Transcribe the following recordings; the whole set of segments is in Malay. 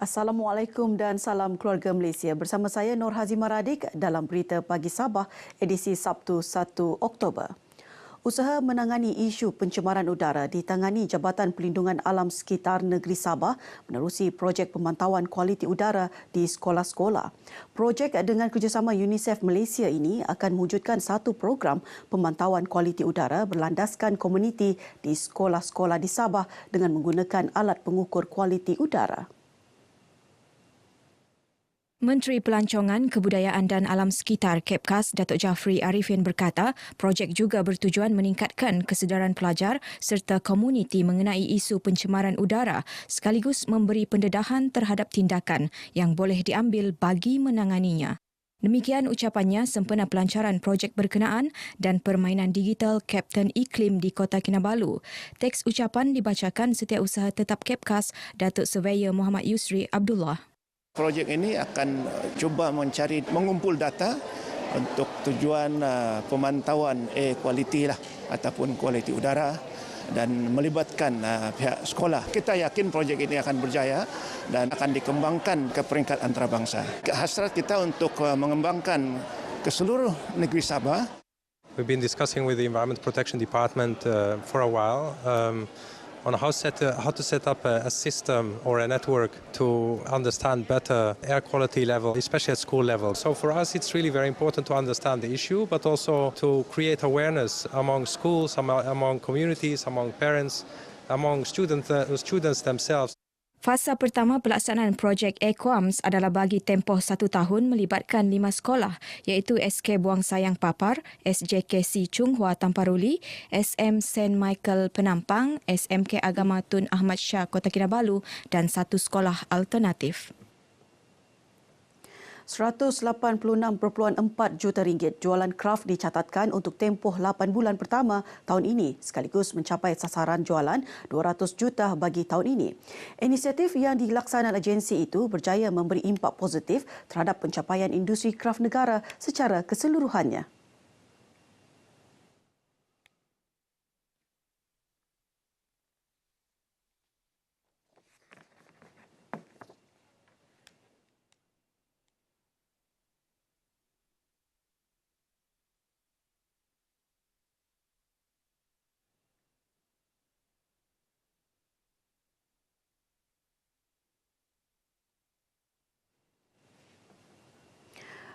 Assalamualaikum dan salam keluarga Malaysia. Bersama saya Nur Hazimah Radik dalam Berita Pagi Sabah edisi Sabtu 1 Oktober. Usaha menangani isu pencemaran udara ditangani Jabatan Perlindungan Alam Sekitar Negeri Sabah menerusi projek pemantauan kualiti udara di sekolah-sekolah. Projek dengan kerjasama UNICEF Malaysia ini akan mewujudkan satu program pemantauan kualiti udara berlandaskan komuniti di sekolah-sekolah di Sabah dengan menggunakan alat pengukur kualiti udara. Menteri Pelancongan, Kebudayaan dan Alam Sekitar Kepkas Datuk Jafri Arifin berkata, projek juga bertujuan meningkatkan kesedaran pelajar serta komuniti mengenai isu pencemaran udara sekaligus memberi pendedahan terhadap tindakan yang boleh diambil bagi menanganinya. Demikian ucapannya sempena pelancaran projek berkenaan dan permainan digital Kapten Iklim di Kota Kinabalu. Teks ucapan dibacakan Setiausaha Tetap Kepkas Datuk Surveyor Muhammad Yusri Abdullah. Projek ini akan cuba mengumpul data untuk tujuan pemantauan air quality ataupun kualiti udara dan melibatkan pihak sekolah. Kita yakin projek ini akan berjaya dan akan dikembangkan ke peringkat antarabangsa. Hasrat kita untuk mengembangkan ke seluruh negeri Sabah. We've been discussing with the Environment Protection Department for a while on how to set up a system or a network to understand better air quality level, especially at school level. So for us, it's really very important to understand the issue, but also to create awareness among schools, among communities, among parents, among students themselves. Fasa pertama pelaksanaan projek Equams adalah bagi tempoh 1 tahun melibatkan 5 sekolah iaitu SK Buang Sayang Papar, SJKC Chung Hua Tamparuli, SM St. Michael Penampang, SMK Agama Tun Ahmad Shah Kota Kinabalu dan 1 sekolah alternatif. RM186.4 juta jualan kraft dicatatkan untuk tempoh 8 bulan pertama tahun ini sekaligus mencapai sasaran jualan 200 juta bagi tahun ini. Inisiatif yang dilaksanakan agensi itu berjaya memberi impak positif terhadap pencapaian industri kraft negara secara keseluruhannya.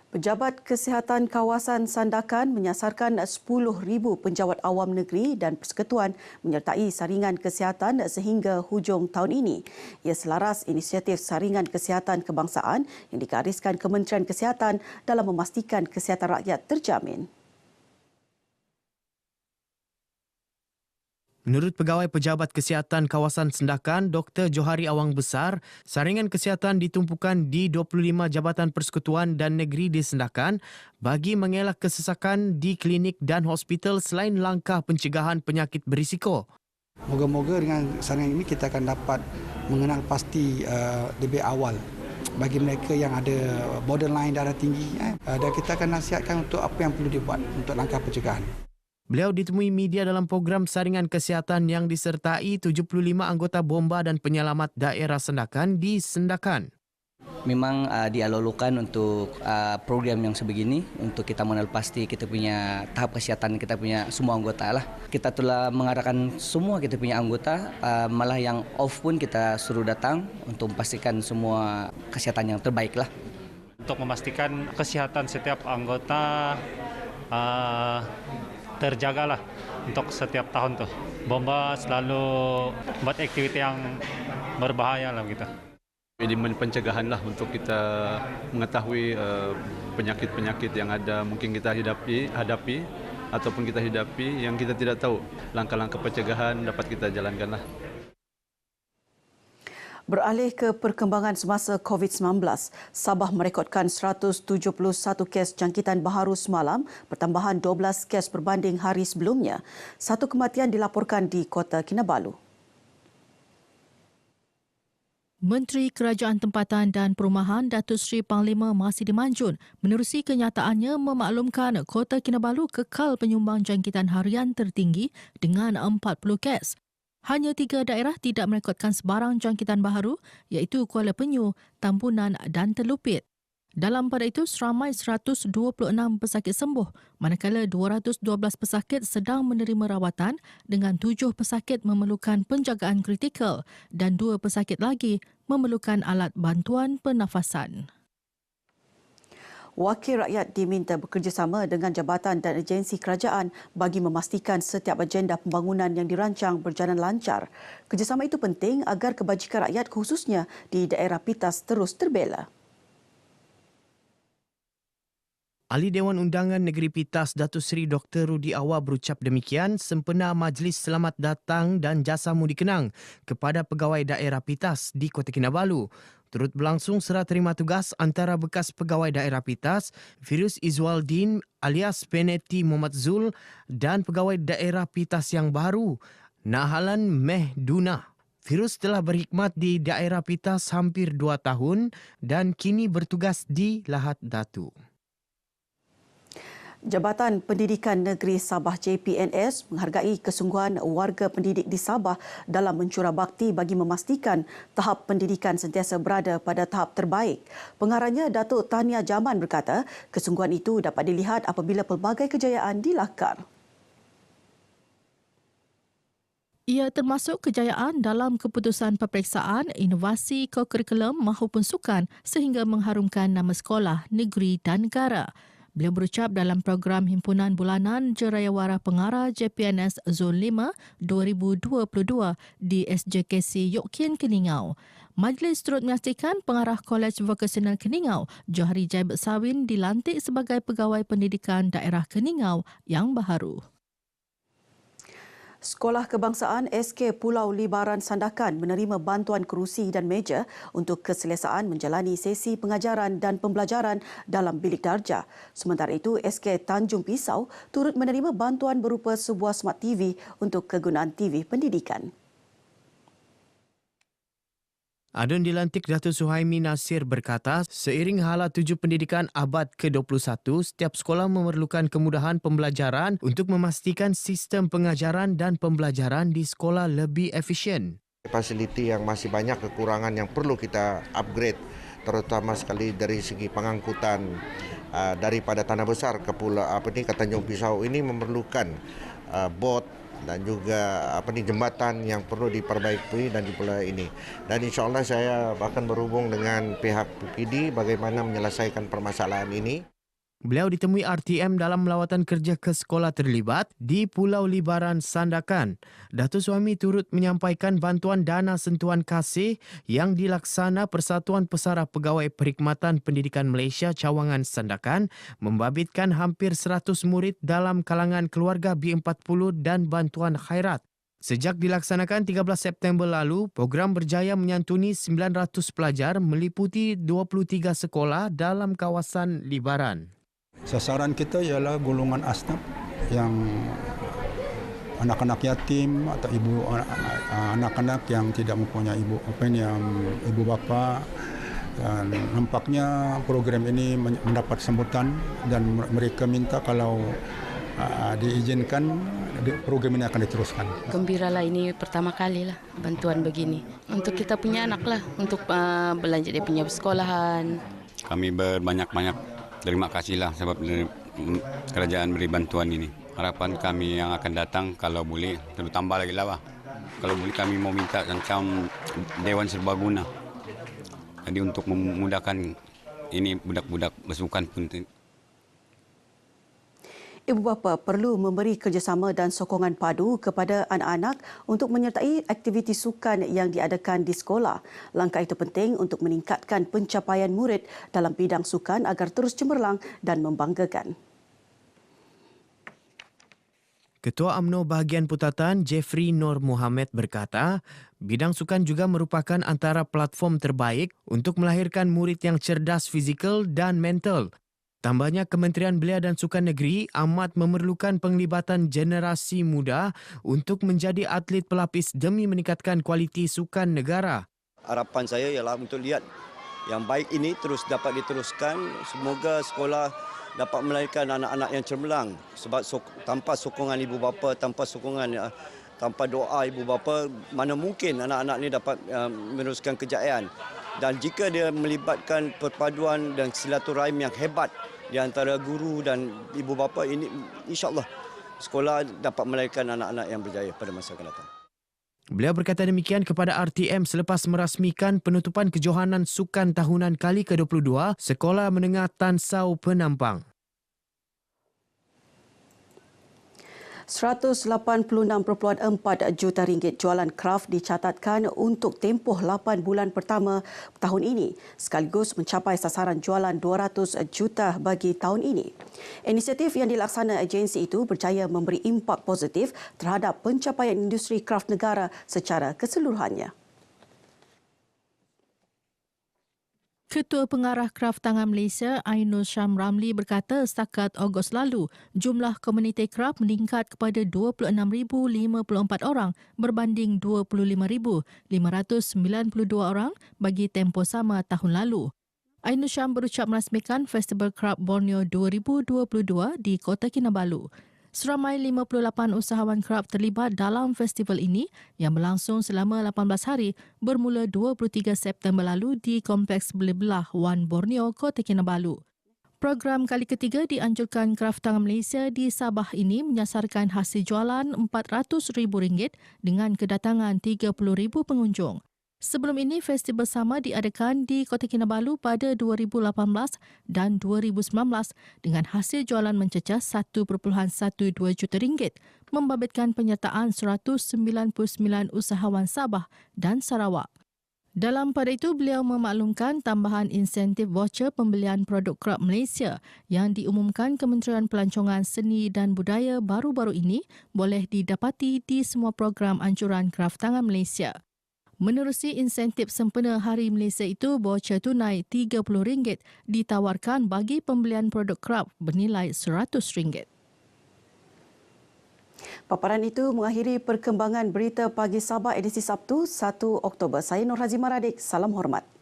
Pejabat Kesihatan Kawasan Sandakan menyasarkan 10,000 penjawat awam negeri dan persekutuan menyertai saringan kesihatan sehingga hujung tahun ini. Ia selaras inisiatif saringan kesihatan kebangsaan yang digariskan Kementerian Kesihatan dalam memastikan kesihatan rakyat terjamin. Menurut Pegawai Pejabat Kesihatan Kawasan Sandakan, Dr. Johari Awang Besar, saringan kesihatan ditumpukan di 25 Jabatan Persekutuan dan Negeri di Sandakan bagi mengelak kesesakan di klinik dan hospital selain langkah pencegahan penyakit berisiko. Moga-moga dengan saringan ini kita akan dapat mengenal pasti lebih awal bagi mereka yang ada borderline darah tinggi dan kita akan nasihatkan untuk apa yang perlu dibuat untuk langkah pencegahan. Beliau ditemui media dalam program saringan kesihatan yang disertai 75 anggota bomba dan penyelamat daerah Sandakan di Sandakan. Memang dialulukan untuk program yang sebegini untuk kita mengenal pasti kita punya tahap kesihatan kita punya semua anggota lah. Kita telah mengarahkan semua kita punya anggota, malah yang off pun kita suruh datang untuk memastikan semua kesehatan yang terbaik lah. Untuk memastikan kesehatan setiap anggota terjagalah untuk setiap tahun tuh. Bomba selalu buat aktiviti yang berbahaya lah gitu. Elemen pencegahan lah untuk kita mengetahui penyakit-penyakit yang ada mungkin kita hadapi ataupun kita hidapi yang kita tidak tahu. Langkah-langkah pencegahan dapat kita jalankan lah. Beralih ke perkembangan semasa COVID-19, Sabah merekodkan 171 kes jangkitan baharu semalam, pertambahan 12 kes berbanding hari sebelumnya. 1 kematian dilaporkan di Kota Kinabalu. Menteri Kerajaan Tempatan dan Perumahan Datuk Seri Panglima Masih Manjun menerusi kenyataannya memaklumkan Kota Kinabalu kekal penyumbang jangkitan harian tertinggi dengan 40 kes. Hanya 3 daerah tidak merekodkan sebarang jangkitan baharu iaitu Kuala Penyu, Tambunan dan Telupit. Dalam pada itu, seramai 126 pesakit sembuh, manakala 212 pesakit sedang menerima rawatan dengan 7 pesakit memerlukan penjagaan kritikal dan 2 pesakit lagi memerlukan alat bantuan pernafasan. Wakil rakyat diminta bekerjasama dengan jabatan dan agensi kerajaan bagi memastikan setiap agenda pembangunan yang dirancang berjalan lancar. Kerjasama itu penting agar kebajikan rakyat khususnya di daerah PITAS terus terbela. Ahli Dewan Undangan Negeri PITAS Datuk Seri Dr. Rudi Awar berucap demikian sempena Majlis Selamat Datang dan Jasamu Dikenang kepada pegawai daerah PITAS di Kota Kinabalu. Turut berlangsung serah terima tugas antara bekas pegawai daerah PITAS, Firuz Izwaldin alias Peneti Muhammad Zul dan pegawai daerah PITAS yang baru, Nahalan Mehduna. Firuz telah berkhidmat di daerah PITAS hampir 2 tahun dan kini bertugas di Lahad Datu. Jabatan Pendidikan Negeri Sabah JPNS menghargai kesungguhan warga pendidik di Sabah dalam mencurah bakti bagi memastikan tahap pendidikan sentiasa berada pada tahap terbaik. Pengarahnya Datuk Tahniah Jaman berkata, kesungguhan itu dapat dilihat apabila pelbagai kejayaan dilakar. Ia termasuk kejayaan dalam keputusan peperiksaan, inovasi kokurikulum mahupun sukan sehingga mengharumkan nama sekolah, negeri dan negara. Beliau berucap dalam program himpunan bulanan Jerayawara Pengarah JPNS Zon 5 2022 di SJKC Yok Kien Keningau. Majlis turut menyaksikan pengarah Kolej Vokasional Keningau, Johari Jaibet Sawin dilantik sebagai pegawai pendidikan daerah Keningau yang baharu. Sekolah Kebangsaan SK Pulau Libaran Sandakan menerima bantuan kerusi dan meja untuk keselesaan menjalani sesi pengajaran dan pembelajaran dalam bilik darjah. Sementara itu, SK Tanjung Pisau turut menerima bantuan berupa sebuah smart TV untuk kegunaan TV pendidikan. Adun dilantik Datuk Suhaimi Nasir berkata, seiring hala tuju pendidikan abad ke-21, setiap sekolah memerlukan kemudahan pembelajaran untuk memastikan sistem pengajaran dan pembelajaran di sekolah lebih efisien. Fasiliti yang masih banyak kekurangan yang perlu kita upgrade, terutama sekali dari segi pengangkutan daripada Tanah Besar ke ke Tanjung Pisau ini memerlukan bot dan juga jembatan yang perlu diperbaiki dan diperbaiki ini. Dan insya-Allah saya akan berhubung dengan pihak PPD bagaimana menyelesaikan permasalahan ini. Beliau ditemui RTM dalam lawatan kerja ke sekolah terlibat di Pulau Libaran Sandakan. Datuk Suhaimi turut menyampaikan bantuan dana sentuhan kasih yang dilaksana Persatuan Pesara Pegawai Perkhidmatan Pendidikan Malaysia Cawangan Sandakan membabitkan hampir 100 murid dalam kalangan keluarga B40 dan bantuan khairat. Sejak dilaksanakan 13 September lalu, program berjaya menyantuni 900 pelajar meliputi 23 sekolah dalam kawasan Libaran. Sasaran kita ialah golongan asnaf yang anak-anak yatim atau anak-anak yang tidak mempunyai ibu bapa. Dan nampaknya program ini mendapat sambutan dan mereka minta kalau diizinkan program ini akan diteruskan. Gembiralah, ini pertama kali lah bantuan begini untuk kita punya anak lah, untuk belanja dia punya sekolahan. Kami berbanyak-banyak terima kasihlah sebab kerajaan beri bantuan ini. Harapan kami yang akan datang kalau boleh terus tambah lagi lah. Kalau boleh kami mau minta macam Dewan Serbaguna. Jadi untuk memudahkan ini budak-budak bersukan pun. Ibu bapa perlu memberi kerjasama dan sokongan padu kepada anak-anak untuk menyertai aktiviti sukan yang diadakan di sekolah. Langkah itu penting untuk meningkatkan pencapaian murid dalam bidang sukan agar terus cemerlang dan membanggakan. Ketua UMNO Bahagian Putatan Jeffrey Nur Mohamed berkata, bidang sukan juga merupakan antara platform terbaik untuk melahirkan murid yang cerdas fizikal dan mental. Tambahnya, Kementerian Belia dan Sukan Negeri amat memerlukan penglibatan generasi muda untuk menjadi atlet pelapis demi meningkatkan kualiti sukan negara. Harapan saya ialah untuk lihat yang baik ini terus dapat diteruskan. Semoga sekolah dapat melahirkan anak-anak yang cemerlang sebab tanpa sokongan ibu bapa, tanpa sokongan Tanpa doa ibu bapa, mana mungkin anak-anak ini dapat meneruskan kejayaan. Dan jika dia melibatkan perpaduan dan silaturahim yang hebat di antara guru dan ibu bapa, ini insya-Allah sekolah dapat melahirkan anak-anak yang berjaya pada masa akan datang. Beliau berkata demikian kepada RTM selepas merasmikan penutupan kejohanan sukan tahunan kali ke-22 Sekolah Menengah Tan Sau Penampang. 186.4 juta ringgit jualan kraf dicatatkan untuk tempoh 8 bulan pertama tahun ini, sekaligus mencapai sasaran jualan 200 juta bagi tahun ini. Inisiatif yang dilaksana agensi itu berjaya memberi impak positif terhadap pencapaian industri kraf negara secara keseluruhannya. Ketua Pengarah Kraf Tangan Malaysia, Ainul Syam Ramli berkata setakat Ogos lalu, jumlah komuniti kraf meningkat kepada 26,054 orang berbanding 25,592 orang bagi tempoh sama tahun lalu. Ainul Syam berucap merasmikan Festival Kraf Borneo 2022 di Kota Kinabalu. Seramai 58 usahawan kraf terlibat dalam festival ini yang berlangsung selama 18 hari bermula 23 September lalu di Kompleks Belah-Belah Wan Borneo, Kota Kinabalu. Program kali ketiga dianjurkan Kraf Tangan Malaysia di Sabah ini menyasarkan hasil jualan RM400,000 dengan kedatangan 30,000 pengunjung. Sebelum ini, festival sama diadakan di Kota Kinabalu pada 2018 dan 2019 dengan hasil jualan mencecah RM1.12 juta, membabitkan penyertaan 199 usahawan Sabah dan Sarawak. Dalam pada itu, beliau memaklumkan tambahan insentif voucher pembelian produk kraf Malaysia yang diumumkan Kementerian Pelancongan Seni dan Budaya baru-baru ini boleh didapati di semua program anjuran Kraf Tangan Malaysia. Menerusi insentif sempena Hari Malaysia itu, voucher tunai RM30 ditawarkan bagi pembelian produk kraf bernilai RM100. Paparan itu mengakhiri perkembangan berita pagi Sabah edisi Sabtu 1 Oktober. Saya Nur Hazimah Radik. Salam hormat.